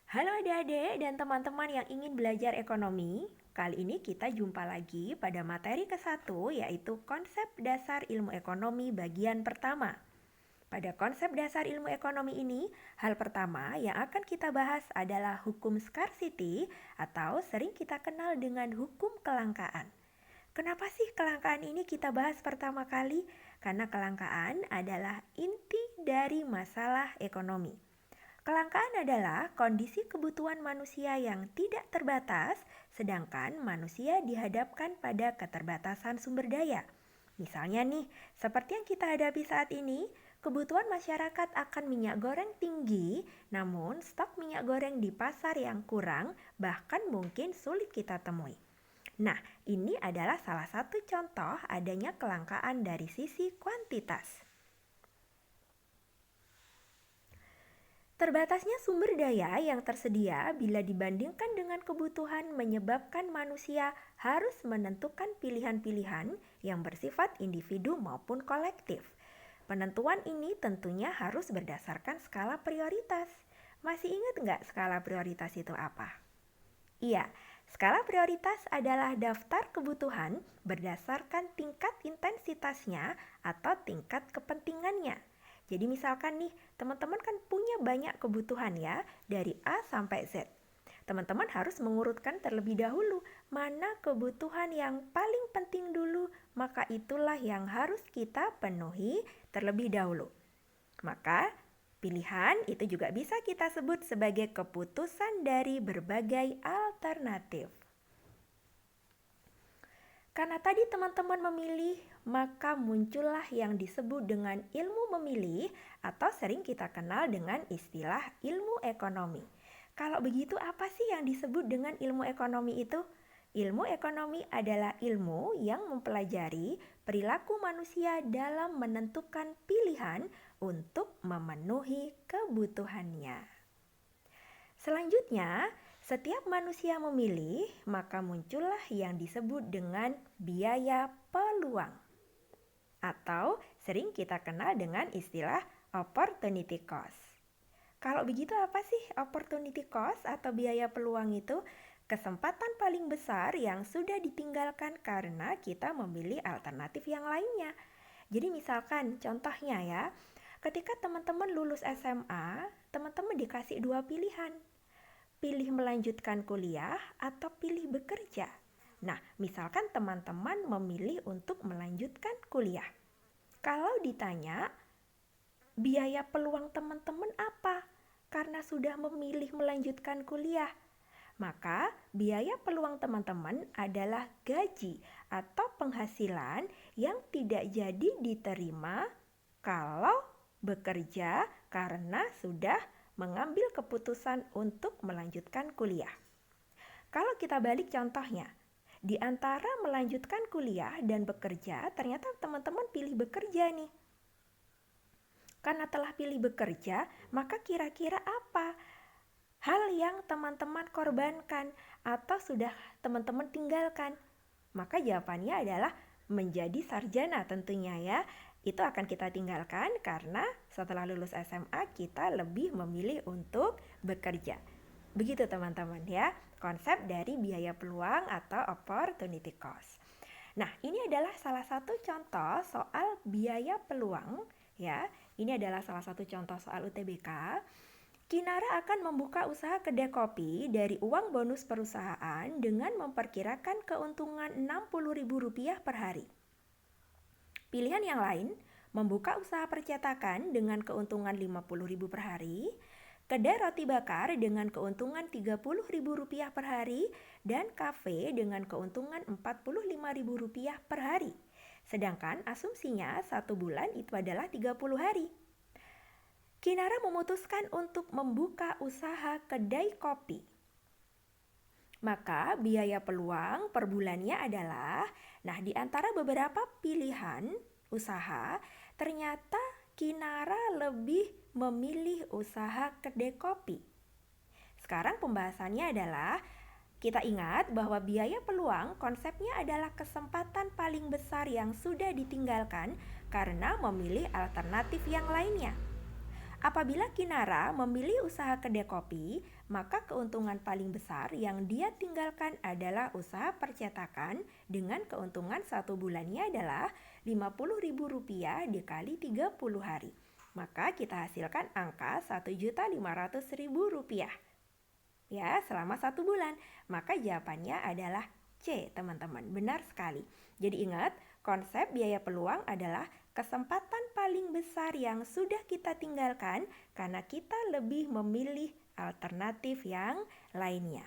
Halo adik-adik dan teman-teman yang ingin belajar ekonomi. Kali ini kita jumpa lagi pada materi ke-1 yaitu konsep dasar ilmu ekonomi bagian pertama. Pada konsep dasar ilmu ekonomi ini, hal pertama yang akan kita bahas adalah hukum scarcity atau sering kita kenal dengan hukum kelangkaan. Kenapa sih kelangkaan ini kita bahas pertama kali? Karena kelangkaan adalah inti dari masalah ekonomi. Kelangkaan adalah kondisi kebutuhan manusia yang tidak terbatas, sedangkan manusia dihadapkan pada keterbatasan sumber daya. Misalnya nih, seperti yang kita hadapi saat ini, kebutuhan masyarakat akan minyak goreng tinggi, namun stok minyak goreng di pasar yang kurang, bahkan mungkin sulit kita temui. Nah, ini adalah salah satu contoh adanya kelangkaan dari sisi kuantitas. Terbatasnya sumber daya yang tersedia bila dibandingkan dengan kebutuhan menyebabkan manusia harus menentukan pilihan-pilihan yang bersifat individu maupun kolektif. Penentuan ini tentunya harus berdasarkan skala prioritas. Masih ingat nggak skala prioritas itu apa? Iya, skala prioritas adalah daftar kebutuhan berdasarkan tingkat intensitasnya atau tingkat kepentingannya. Jadi misalkan nih, teman-teman kan punya banyak kebutuhan ya, dari A sampai Z. Teman-teman harus mengurutkan terlebih dahulu mana kebutuhan yang paling penting dulu, maka itulah yang harus kita penuhi terlebih dahulu. Maka pilihan itu juga bisa kita sebut sebagai keputusan dari berbagai alternatif. Karena tadi teman-teman memilih, maka muncullah yang disebut dengan ilmu memilih atau sering kita kenal dengan istilah ilmu ekonomi. Kalau begitu apa sih yang disebut dengan ilmu ekonomi itu? Ilmu ekonomi adalah ilmu yang mempelajari perilaku manusia dalam menentukan pilihan untuk memenuhi kebutuhannya. Selanjutnya, setiap manusia memilih, maka muncullah yang disebut dengan biaya peluang. Atau sering kita kenal dengan istilah opportunity cost. Kalau begitu apa sih opportunity cost atau biaya peluang itu? Kesempatan paling besar yang sudah ditinggalkan karena kita memilih alternatif yang lainnya. Jadi misalkan contohnya ya, ketika teman-teman lulus SMA, teman-teman dikasih dua pilihan. Pilih melanjutkan kuliah atau pilih bekerja. Nah, misalkan teman-teman memilih untuk melanjutkan kuliah. Kalau ditanya, biaya peluang teman-teman apa? Karena sudah memilih melanjutkan kuliah. Maka, biaya peluang teman-teman adalah gaji atau penghasilan yang tidak jadi diterima kalau bekerja karena sudah mengambil keputusan untuk melanjutkan kuliah. Kalau kita balik contohnya, di antara melanjutkan kuliah dan bekerja, ternyata teman-teman pilih bekerja nih. Karena telah pilih bekerja, maka kira-kira apa hal yang teman-teman korbankan atau sudah teman-teman tinggalkan? Maka jawabannya adalah menjadi sarjana tentunya ya. Itu akan kita tinggalkan karena setelah lulus SMA kita lebih memilih untuk bekerja. Begitu teman-teman ya, konsep dari biaya peluang atau opportunity cost. Nah, ini adalah salah satu contoh soal biaya peluang ya. Ini adalah salah satu contoh soal UTBK. Kinara akan membuka usaha kedai kopi dari uang bonus perusahaan dengan memperkirakan keuntungan Rp60.000 per hari. Pilihan yang lain, membuka usaha percetakan dengan keuntungan Rp50.000 per hari, kedai roti bakar dengan keuntungan Rp30.000 per hari, dan kafe dengan keuntungan Rp45.000 per hari. Sedangkan asumsinya 1 bulan itu adalah 30 hari. Kinara memutuskan untuk membuka usaha kedai kopi. Maka biaya peluang per bulannya adalah, nah di antara beberapa pilihan usaha, ternyata Kinara lebih memilih usaha kedai kopi. Sekarang pembahasannya adalah, kita ingat bahwa biaya peluang konsepnya adalah kesempatan paling besar yang sudah ditinggalkan karena memilih alternatif yang lainnya. Apabila Kinara memilih usaha kedai kopi, maka keuntungan paling besar yang dia tinggalkan adalah usaha percetakan dengan keuntungan satu bulannya adalah Rp50.000 dikali 30 hari. Maka kita hasilkan angka Rp1.500.000 ya selama 1 bulan. Maka jawabannya adalah C, teman-teman. Benar sekali. Jadi ingat, konsep biaya peluang adalah kesempatan paling besar yang sudah kita tinggalkan karena kita lebih memilih alternatif yang lainnya.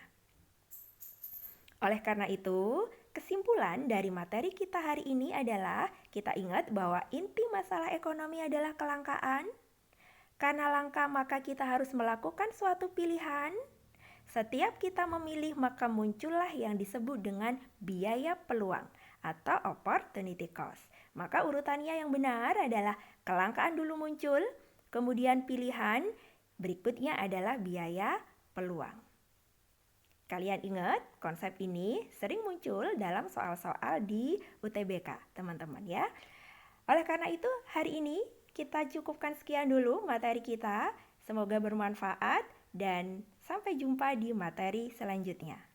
Oleh karena itu, kesimpulan dari materi kita hari ini adalah kita ingat bahwa inti masalah ekonomi adalah kelangkaan. Karena langka maka kita harus melakukan suatu pilihan. Setiap kita memilih maka muncullah yang disebut dengan biaya peluang atau opportunity cost. Maka urutannya yang benar adalah kelangkaan dulu muncul, kemudian pilihan, berikutnya adalah biaya peluang. Kalian ingat konsep ini sering muncul dalam soal-soal di UTBK, teman-teman ya. Oleh karena itu, hari ini kita cukupkan sekian dulu materi kita. Semoga bermanfaat dan sampai jumpa di materi selanjutnya.